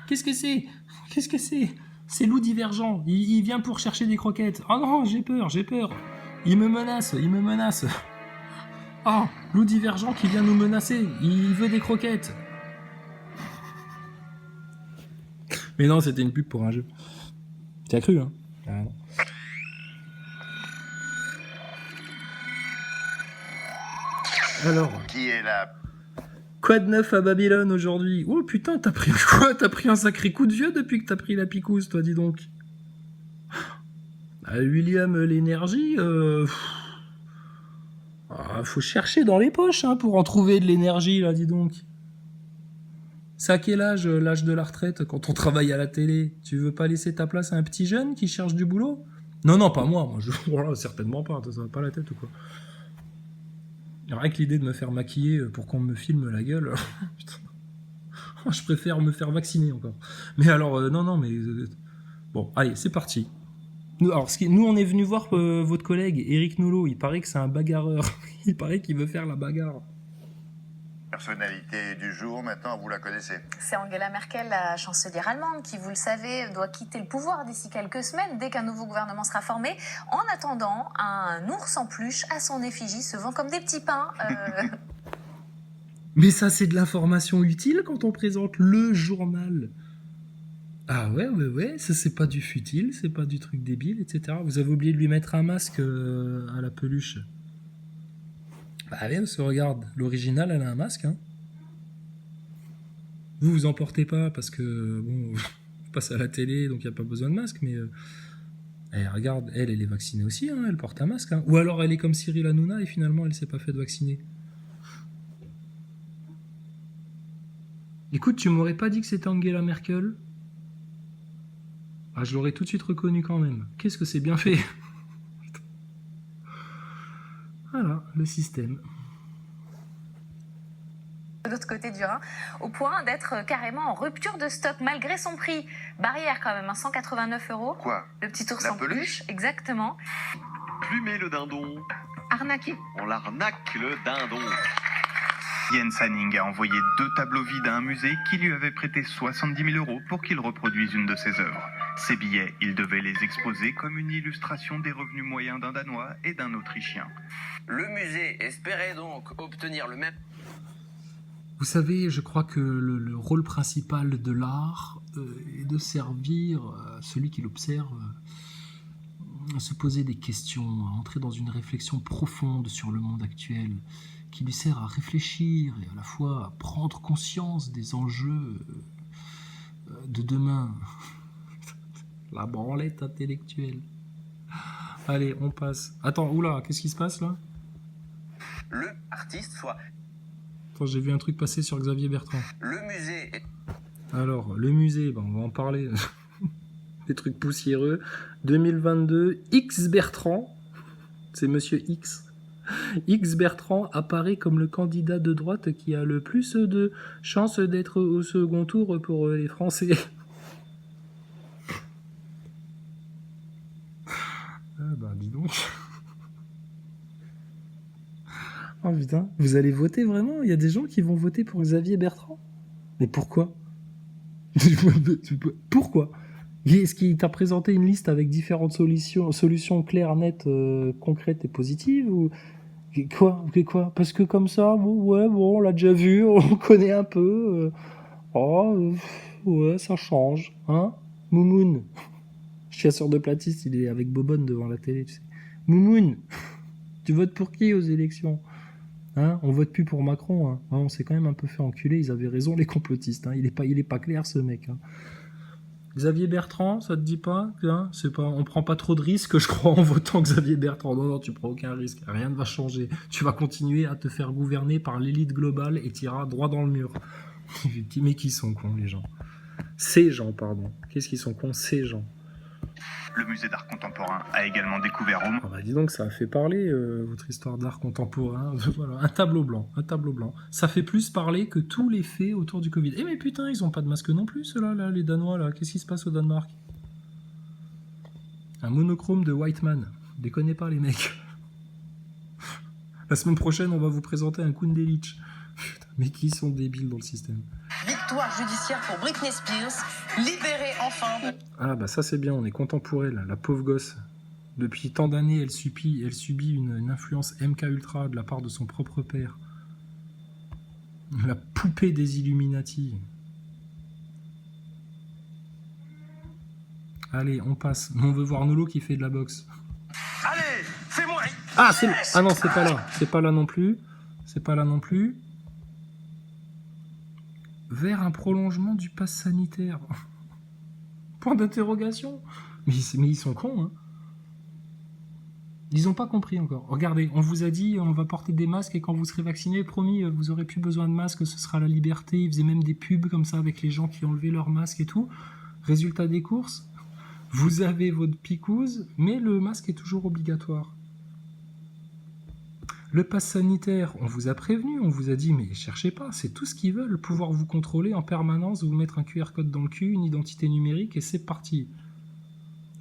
Qu'est-ce que c'est? Qu'est-ce que c'est? C'est loup divergent. Il vient pour chercher des croquettes. Oh non, j'ai peur, j'ai peur. Il me menace, il me menace. Oh, loup divergent qui vient nous menacer. Il veut des croquettes. Mais non, c'était une pub pour un jeu. Tu as cru, hein? Ah non. Alors, Qui est là? quoi de neuf à Babylone aujourd'hui? Oh putain, t'as pris quoi? T'as pris un sacré coup de vieux depuis que t'as pris la picouse, toi, dis donc. William, l'énergie, faut chercher dans les poches hein, pour en trouver de l'énergie, là, dis donc. C'est à quel âge, l'âge de la retraite, quand on travaille à la télé? Tu veux pas laisser ta place à un petit jeune qui cherche du boulot? Non, non, pas moi. Voilà, certainement pas. Ça va pas la tête ou quoi? Rien que l'idée de me faire maquiller pour qu'on me filme la gueule. Putain. Je préfère me faire vacciner encore. Mais alors, non, non, mais... Bon, allez, c'est parti. Nous, on est venu voir votre collègue, Éric Nolot. Il paraît que c'est un bagarreur. Il paraît qu'il veut faire la bagarre. Personnalité du jour, maintenant vous la connaissez. C'est Angela Merkel, la chancelière allemande, qui, vous le savez, doit quitter le pouvoir d'ici quelques semaines, dès qu'un nouveau gouvernement sera formé. En attendant, un ours en peluche à son effigie se vend comme des petits pains. Mais ça, c'est de l'information utile quand on présente le journal. Ah ouais, ça c'est pas du futile, c'est pas du truc débile, etc. Vous avez oublié de lui mettre un masque à la peluche. Bah oui, parce que regarde, l'original, elle a un masque, hein. Vous en portez pas parce que, bon, vous passez à la télé, donc il n'y a pas besoin de masque, mais... regarde, elle est vaccinée aussi, hein, elle porte un masque. Hein. Ou alors elle est comme Cyril Hanouna et finalement elle s'est pas fait vacciner. Écoute, tu m'aurais pas dit que c'était Angela Merkel? Ah, je l'aurais tout de suite reconnu quand même. Qu'est-ce que c'est bien fait. Voilà, le système. De l'autre côté du Rhin, au point d'être carrément en rupture de stock malgré son prix. Barrière quand même, 189 €. Quoi? Le petit ours La en peluche peluche, exactement. Plumer le dindon. Arnaqué. On l'arnaque le dindon. Jens Hanning a envoyé 2 tableaux vides à un musée qui lui avait prêté 70 000 € pour qu'il reproduise une de ses œuvres. Ces billets, il devait les exposer comme une illustration des revenus moyens d'un Danois et d'un Autrichien. Le musée espérait donc obtenir le même... Vous savez, je crois que le rôle principal de l'art est de servir celui qui l'observe à se poser des questions, à entrer dans une réflexion profonde sur le monde actuel, qui lui sert à réfléchir et à la fois à prendre conscience des enjeux de demain. La branlette intellectuelle. Allez, on passe. Attends, oula, qu'est-ce qui se passe là? Le artiste soit... Attends, j'ai vu un truc passer sur Xavier Bertrand. Le musée est... Alors, le musée, ben, on va en parler. Des trucs poussiéreux. 2022, X Bertrand, c'est Monsieur X. X Bertrand apparaît comme le candidat de droite qui a le plus de chances d'être au second tour pour les Français. Ah bah dis donc. Oh putain, vous allez voter vraiment? Il y a des gens qui vont voter pour Xavier Bertrand? Mais pourquoi? Pourquoi? Est-ce qu'il t'a présenté une liste avec différentes solutions claires, nettes, concrètes et positives ou... Quoi? Parce que comme ça, ouais, bon, on l'a déjà vu, on connaît un peu. Ouais, ça change, hein? Moumoun. Chasseur de platistes, il est avec Bobonne devant la télé, tu sais. Moumoun, tu votes pour qui aux élections? Hein? On vote plus pour Macron, hein. On s'est quand même un peu fait enculer, ils avaient raison les complotistes, hein. Il est pas clair ce mec, hein. Xavier Bertrand, ça te dit pas, hein? C'est pas, on prend pas trop de risques, je crois, en votant Xavier Bertrand. Non, tu prends aucun risque. Rien ne va changer. Tu vas continuer à te faire gouverner par l'élite globale et t'iras droit dans le mur. Mais qui sont cons, les gens? Ces gens, pardon. Qu'est-ce qu'ils sont cons, ces gens? Le musée d'art contemporain a également découvert au Ah bah dis donc, ça a fait parler, votre histoire d'art contemporain. Voilà, un tableau blanc. Ça fait plus parler que tous les faits autour du Covid. Eh mais putain, ils ont pas de masque non plus, ceux-là, là, les Danois, là. Qu'est-ce qui se passe au Danemark? Un monochrome de Whiteman. Déconnez pas, les mecs. La semaine prochaine, on va vous présenter un Kundelich. Putain, mais qui sont débiles dans le système. victoire judiciaire pour Britney Spears, libérée enfin. Ah bah ça c'est bien, on est content pour elle, la pauvre gosse. Depuis tant d'années, elle subit une influence MK Ultra de la part de son propre père. La poupée des Illuminati. Allez, on passe. On veut voir Nolo qui fait de la boxe. Allez, c'est moi. Ah, ah non, c'est pas là. C'est pas là non plus. C'est pas là non plus. Vers un prolongement du pass sanitaire. Point d'interrogation. Mais ils sont cons, hein. Ils n'ont pas compris encore. Regardez, on vous a dit on va porter des masques et quand vous serez vacciné, promis, vous aurez plus besoin de masques, ce sera la liberté. Ils faisaient même des pubs comme ça avec les gens qui enlevaient leurs masques et tout. Résultat des courses, vous avez votre picouse, mais le masque est toujours obligatoire. Le pass sanitaire, on vous a prévenu, on vous a dit mais cherchez pas, c'est tout ce qu'ils veulent, pouvoir vous contrôler en permanence, vous mettre un QR code dans le cul, une identité numérique et c'est parti.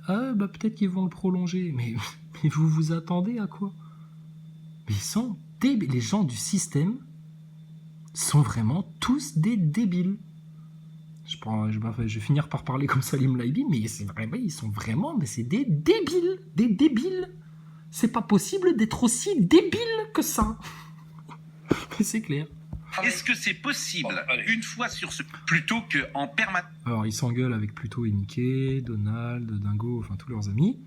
Ah bah peut-être qu'ils vont le prolonger, mais vous vous attendez à quoi? Mais ils sont débiles, les gens du système sont vraiment tous des débiles. Je vais finir par parler comme Salim Laibi, mais c'est vraiment, ils sont vraiment, mais c'est des débiles. C'est pas possible d'être aussi débile que ça. Mais c'est clair. Est-ce que c'est possible, une fois sur ce, plutôt qu'en permanence? Alors, ils s'engueulent avec Pluto et Mickey, Donald, Dingo, enfin tous leurs amis.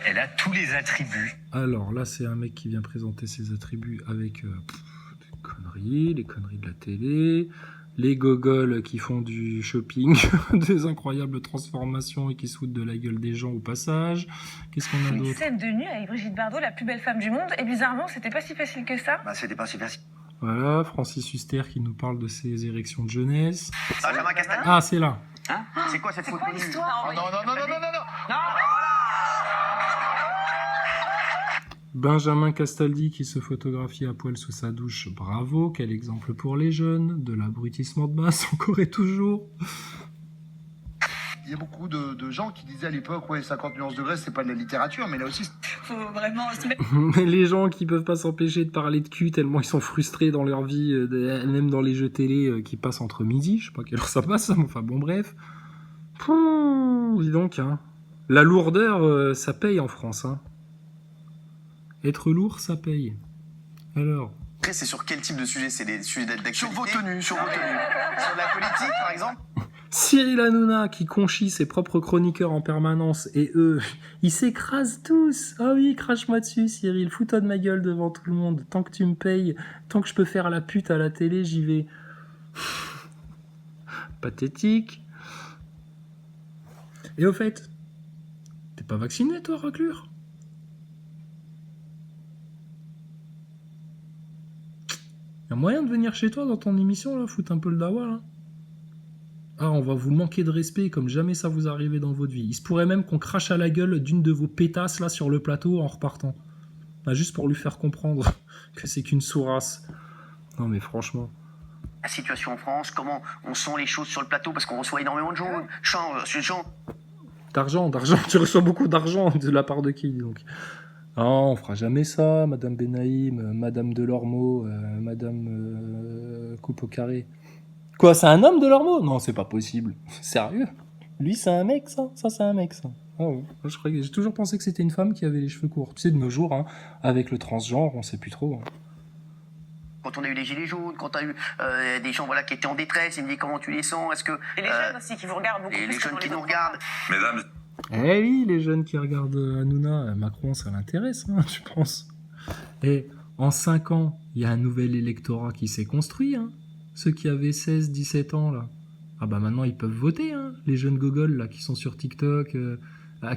Elle a tous les attributs. Alors là, c'est un mec qui vient présenter ses attributs avec des conneries, les conneries de la télé, les gogoles qui font du shopping, des incroyables transformations et qui se foutent de la gueule des gens au passage. Qu'est-ce qu'on a Une d'autre? scène de nu avec Brigitte Bardot, la plus belle femme du monde, et bizarrement, c'était pas si facile que ça. Bah, c'était pas si facile. Voilà, Francis Huster qui nous parle de ses érections de jeunesse. Benjamin Castaldi. Ah, c'est là. Hein? C'est quoi cette photo nue? l'histoire? Oh, non. Benjamin Castaldi qui se photographie à poil sous sa douche. Bravo, quel exemple pour les jeunes. De l'abrutissement de masse, encore et toujours. Il y a beaucoup de gens qui disaient à l'époque, ouais, 50 nuances degrés, c'est pas de la littérature, mais là aussi, Faut vraiment se mettre... Mais les gens qui peuvent pas s'empêcher de parler de cul tellement ils sont frustrés dans leur vie, même dans les jeux télé qui passent entre midi, je sais pas quelle heure ça passe, mais enfin bon bref. Pouh, dis donc, hein. La lourdeur, ça paye en France, hein. Être lourd, ça paye. Alors, Après, c'est sur quel type de sujet? C'est des sujets d'actualité? sur vos tenues. Sur la politique, par exemple? Cyril Hanouna qui conchit ses propres chroniqueurs en permanence et eux, ils s'écrasent tous. Ah oui, crache-moi dessus Cyril, fous-toi de ma gueule devant tout le monde. Tant que tu me payes, tant que je peux faire la pute à la télé, j'y vais. Pathétique. Et au fait, t'es pas vacciné toi, raclure? Y'a moyen de venir chez toi dans ton émission là, foutre un peu le dawa là? Ah, on va vous manquer de respect comme jamais ça vous arrivait dans votre vie. Il se pourrait même qu'on crache à la gueule d'une de vos pétasses là sur le plateau en repartant. Bah, juste pour lui faire comprendre que c'est qu'une sourasse. Non mais franchement. La situation en France, comment on sent les choses sur le plateau, parce qu'on reçoit énormément de gens. D'argent, tu reçois beaucoup d'argent de la part de qui donc? Non, on fera jamais ça, Madame Benaïm, Madame Delormeau, Madame Coupe au carré. Quoi, c'est un homme Delormeau? Non, c'est pas possible. Sérieux? Lui, c'est un mec, ça? Ça, c'est un mec, ça. Oh, j'ai toujours pensé que c'était une femme qui avait les cheveux courts. Tu sais, de nos jours, hein, avec le transgenre, on sait plus trop. Hein. Quand on a eu les gilets jaunes, quand on a eu des gens voilà, qui étaient en détresse, il me dit comment tu les sens, est-ce que... Et les jeunes aussi qui vous regardent beaucoup Et plus les que jeunes dans qui les nous autres. regardent. Mesdames, Eh oui, les jeunes qui regardent Hanouna, Macron, ça l'intéresse, hein, je pense. Et en 5 ans, il y a un nouvel électorat qui s'est construit, hein. Ceux qui avaient 16, 17 ans, là. Ah bah maintenant, ils peuvent voter, hein. Les jeunes gogoles, là, qui sont sur TikTok,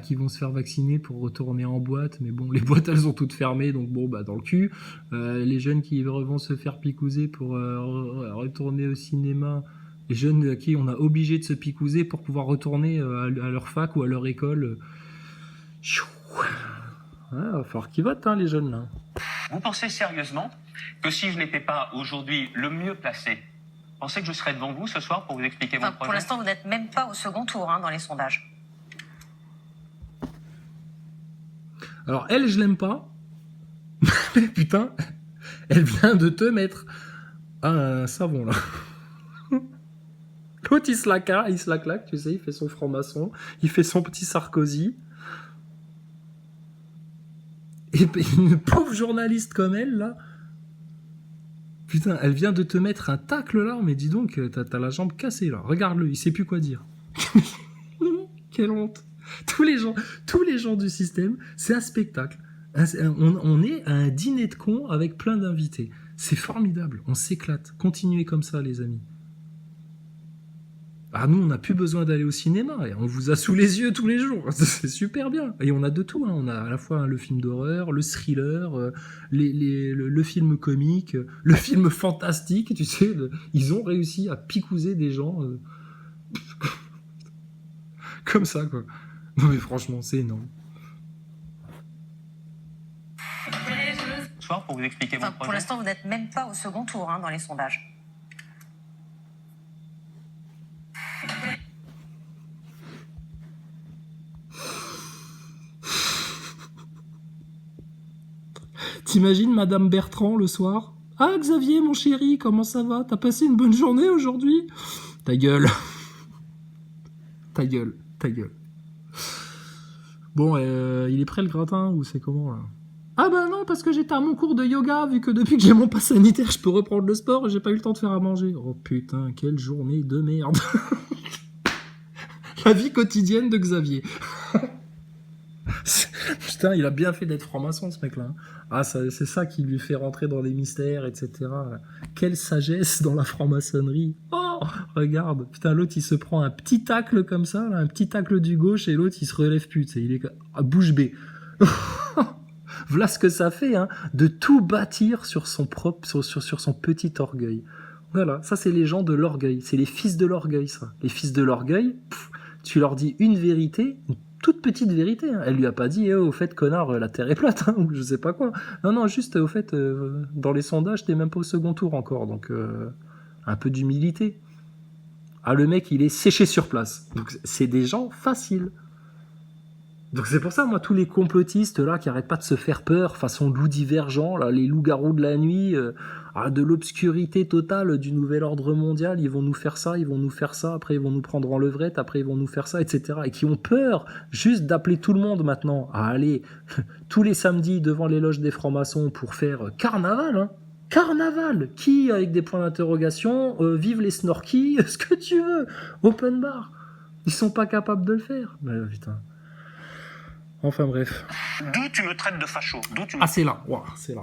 qui vont se faire vacciner pour retourner en boîte. Mais bon, les boîtes, elles sont toutes fermées, donc bon, bah dans le cul. Les jeunes qui vont se faire picouser pour retourner au cinéma. Les jeunes à qui on a obligé de se picouser pour pouvoir retourner à leur fac ou à leur école. Ouais, va falloir qu'ils votent, hein, les jeunes, là. Vous pensez sérieusement que si je n'étais pas aujourd'hui le mieux placé, pensez que je serais devant vous ce soir pour vous expliquer mon Enfin, pour projet? l'instant, vous n'êtes même pas au second tour dans les sondages. Alors, elle, je l'aime pas. Mais putain, elle vient de te mettre un savon, là. L'autre, il se la claque, tu sais, il fait son franc-maçon, il fait son petit Sarkozy. Et une pauvre journaliste comme elle, là, putain, elle vient de te mettre un tacle, là, mais dis donc, t'as la jambe cassée, là. Regarde-le, il sait plus quoi dire. Quelle honte. Tous les gens du système, c'est un spectacle. On est à un dîner de cons avec plein d'invités. C'est formidable, on s'éclate. Continuez comme ça, les amis. Ah, nous, on n'a plus besoin d'aller au cinéma. Et on vous a sous les yeux tous les jours. C'est super bien. Et on a de tout. Hein. On a à la fois le film d'horreur, le thriller, le film comique, le film fantastique. Tu sais, ils ont réussi à picouser des gens comme ça, quoi. Non, mais franchement, c'est énorme. Soir pour vous expliquer mon projet. Pour l'instant, vous n'êtes même pas au second tour dans les sondages. T'imagines Madame Bertrand le soir? Ah, Xavier, mon chéri, comment ça va? T'as passé une bonne journée aujourd'hui? Ta gueule. Ta gueule. Bon, il est prêt le gratin ou c'est comment là? Ah bah non, parce que j'étais à mon cours de yoga, vu que depuis que j'ai mon pass sanitaire, je peux reprendre le sport et j'ai pas eu le temps de faire à manger. Oh putain, quelle journée de merde. La vie quotidienne de Xavier. Putain, il a bien fait d'être franc-maçon, ce mec-là. Ah, c'est ça qui lui fait rentrer dans les mystères, etc. Quelle sagesse dans la franc-maçonnerie. Oh, regarde. Putain, l'autre, il se prend un petit tacle comme ça, là, un petit tacle du gauche, et l'autre, il se relève plus. Tu sais, il est à bouche bée. Voilà ce que ça fait, de tout bâtir sur son petit orgueil. Voilà, ça, c'est les gens de l'orgueil. C'est les fils de l'orgueil, ça. Les fils de l'orgueil, tu leur dis une vérité, une toute petite vérité. Elle lui a pas dit, au fait, connard, la terre est plate, ou je sais pas quoi. Non, juste, au fait, dans les sondages, t'es même pas au second tour encore, donc un peu d'humilité. Ah, le mec, il est séché sur place. Donc, c'est des gens faciles. Donc c'est pour ça, moi, tous les complotistes là qui arrêtent pas de se faire peur, façon loups divergents, là, les loups-garous de la nuit, de l'obscurité totale du nouvel ordre mondial, ils vont nous faire ça, après ils vont nous prendre en levrette, après ils vont nous faire ça, etc. Et qui ont peur juste d'appeler tout le monde maintenant à aller tous les samedis devant les loges des francs-maçons pour faire carnaval, Carnaval, qui, avec des points d'interrogation, vive les snorkies, ce que tu veux, open bar. Ils sont pas capables de le faire. Mais putain. Enfin bref. D'où tu me traites de facho? Ah, c'est là. Wow, c'est là.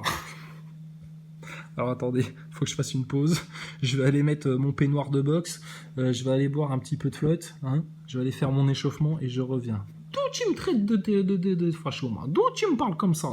Alors attendez, faut que je fasse une pause. Je vais aller mettre mon peignoir de boxe. Je vais aller boire un petit peu de flotte. Je vais aller faire mon échauffement et je reviens. D'où tu me traites de facho, moi? D'où tu me parles comme ça?